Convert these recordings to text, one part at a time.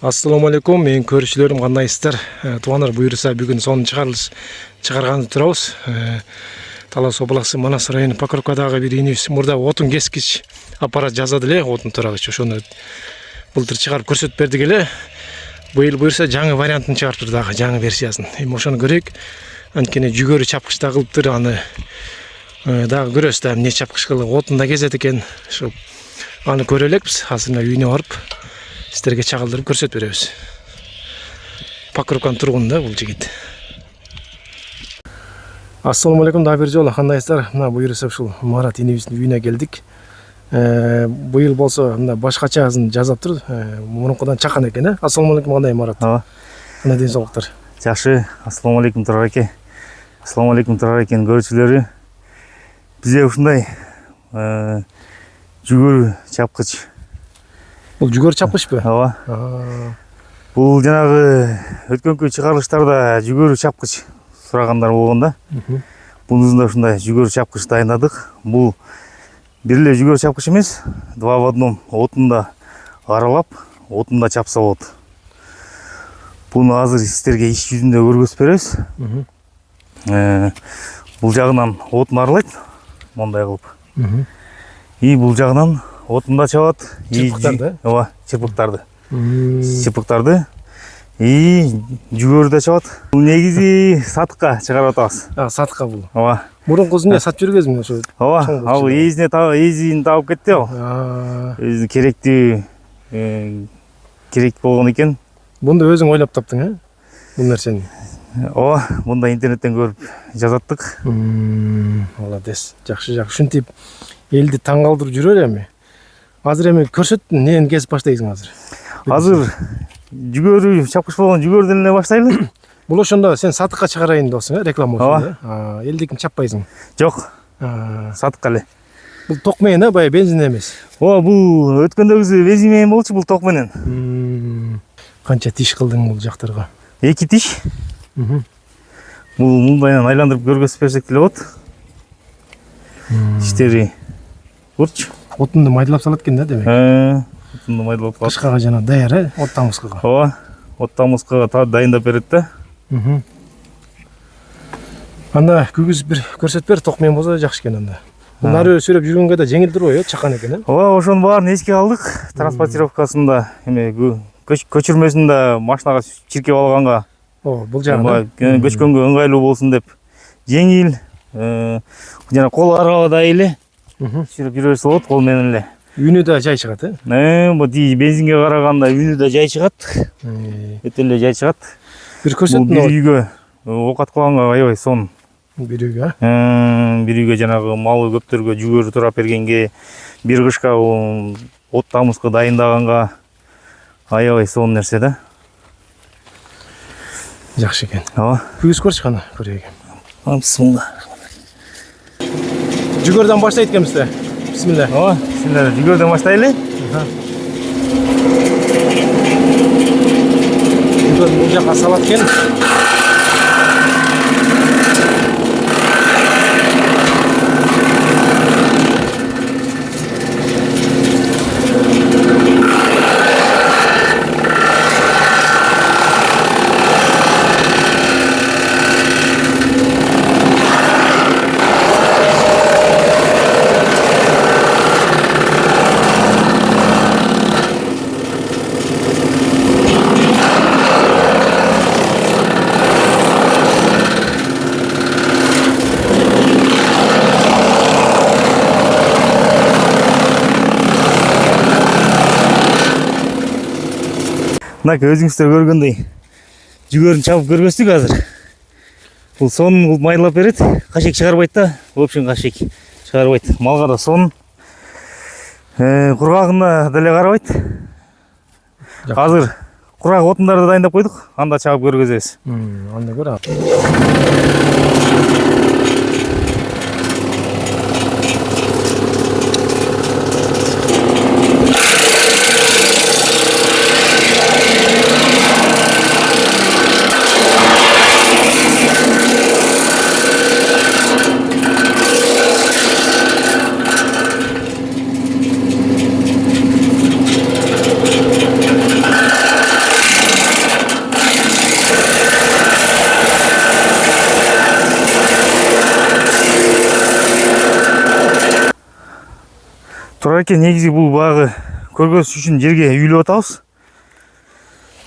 Assalamu alaikum, men көрүүчүлөрүм кандайсыздар? Тубандар буюрса бүгүн сонун чыгарганды турабыз. Талас областы Манас району Покровкадагы бир инибиз мурда отун кескич аппарат жасады эле, отун турагыч. Ошону былтыр чыгарып көрсөтүп бердик эле. Быйыл буюрса жаңы вариантын чыгарыптыр дагы, жаңы версиясын. Эми ошону көрөйүк. Анткени жүгөрү чапкычта кылыптыр, аны дагы көрөбүз да эмне чапкыч кылып отун да кезет экен. Ошо аны көрө элекпиз. Азыр үйүнө барып сіздерге чагылдырып көрсөтүп беребиз. Покровканын тургуну да бул жигит. Ассаламу алейкум, дагы бир жолу кандайсыздар? Мына буюрса ушул Марат инибиздин үйүнө келдик. Быйыл болсо мына башкачасын жасаптыр. Мурункудан чакан экен, Ассаламу алейкум, кандай Марат? Ооба. Кандай ден соолуктар? Жакшы. Ассаламу алейкум Турар аке. Ассаламу алейкум Турар акенин көрүүчүлөрү. Бизде ушундай жүгөрү чапкыч. Бул жүгөр чапкычпы? Ооба. Бул жанагы өткөнкү чыгарылыштарда жүгөрү чапкыч сурагандар болгон да. Бунун да ушундай жүгөрү чапкыч дайындадык. Бул бир эле жүгөрү чапкыч эмес, два в одном. Отунда аралап, отунда чапса болот. Буну азыр сиздерге иш жүзүндө көргөзүп беребиз. Бул жагынан отун аралайт, мондай кылып. И бул жагынан отунда чабат. Чырпыктарды? Ооба, чырпыктарды. Чырпыктарды. И жүгөрү да чабат. Бул негизи сатыкка чыгарып атабыз. Сатыкка бул. Ооба. Мурункусун сатып жүргөнсүң ошо. Ооба, ал эзин таап кетти ал. Өзү керектүү керек болгон экен. Мунду өзүң ойлоп таптың, бул нерсени? Ооба, мында интернеттен көрүп жазаттык. Молодец. Жакшы, жакшы. Ушинтип элди таң калтырып жүрөр эми. Азыр эми көрсөт, эмнени кесип баштайсың азыр? Азыр жүгөрү чапкыч болгон жүгөрдөн эле баштайлы. Бул ошондо сен сатыкка чыгарайын досуң, реклама үчүн, элдикин чаппайсың. Жок. Сатыкка эле. Бул ток менен, баягы бензин эмес. Ооба, бул өткөндөгүсү бензин менен болчу, бул ток менен. Канча тиш кылдың бул жактарга? 2 тиш. Бул мындайынан айландырып көргөзүп берсек деле болот. Тиштери курч. Отунду майдалап салат экен да, демек. Отунду майдалап салат. Кышкага жана даяр, от тамызкыга. Ооба, от тамызкыга дайындап берет да. Анда күгүз бир көрсөтүп бер, ток менен болсо жакшы экен анда. Бул нары сүрөп жүргөнгө да жеңил турбайбы, чакан экен, Ооба, ошонун баарын эске алдык. Транспортировкасында, эме көчүрмөсүндө машинага чиркеп алганга. Бул жагы. Көчкөнгө ыңгайлуу болсун деп. Жеңил, жана кол аралада эле сүрүп жүрө берсе болот, кол менен эле. Үнү да жай чыгат, Бул бензинге караганда үнү да жай чыгат. Өтө эле жай чыгат. Бир көрсөт. Бир үйгө оокат кылганга аябай сонун. Бир үйгө? Бир үйгө жанагы малы көптөргө жүгөрү турап бергенге, бир кышка от тамызкы дайындаганга аябай сонун нерсе да. Жакшы экен. Ооба. Күгүз көрчү кана, көрөйүк. Бисмилла. Жүгөрдөн баштайт экенбиз. Бисмилла. Ооба, бисмилла. Жүгөрдөн баштайлы. Жүгөр бул жака салат экен. Мына өзүңүздөр көргөндөй жүгөрүн чабып көргөздүк азыр. Бул сонун майдалап берет. Кашек чыгарбайт да. В общем, кашек чыгарбайт. Малга да сонун. Кургагына деле карабайт. Азыр кургак отундарды дайындап койдук. Анда чабып көргөзөбүз. Анда көр. Турар эке, негизи бул баягы көргөзүш үчүн жерге үйлөп атабыз.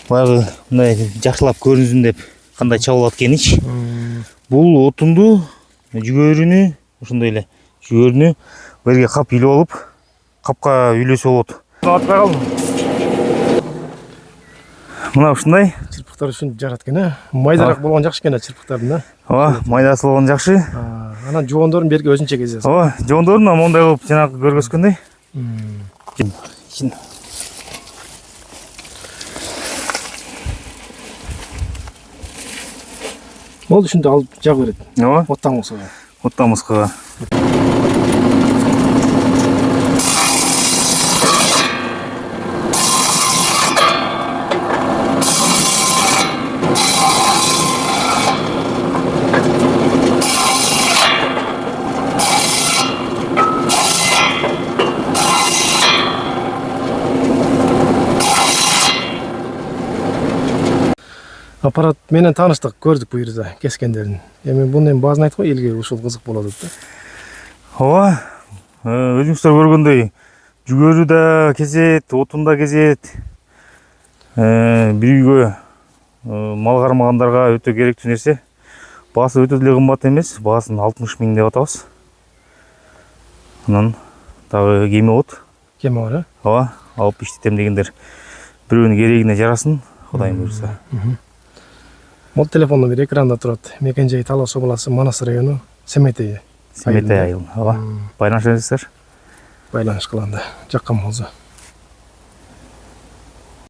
Баягы мындай жакшылап көрүнсүн деп кандай чабылат экеничи. Бул отунду, жүгөрүнү, ошондой эле жүгөрүнү берге кап үйлөп алып, капка үйлөсө болот. Атпай калдым. Мына ушундай Чырпыктар үчүн жарат экен, майдараак болгон жакшы экен чырпыктардын, да. ооба, майдасы болгон жакшы. Анан жуондорун берге өзүнчө кезесиз. Ооба, жондорун мондай кылып жанагы көргөзгөндөй. Болду, ушунду алып жагы берет. Ооба, Оттан болсо. оттан мыскыга. Аппарат менен тааныштык, көрдүк бул жерде кескендерин. Эми буну баазын айтып кой, элге ушул кызык болот деп. Ооба, өзүңүздөр көргөндөй жүгөрү да кезет, отун да кезет. Бир үйгө мал кармагандарга өтө керектүү нерсе. Баасы өтө деле кымбат эмес, баасын 60 000 деп атабыз. Анан дагы кеме болот. Кеме бар, э? Ооба, алып иштетем бирөөнүн керегине жарасын, Кудайым буйрса. Мол телефону бир экранда турат. Мекен жай Талас областы Манас району, Семетей. Семетей айылы. Ооба, байланышыңыздар. Байланыш кылганда жаккан болсо.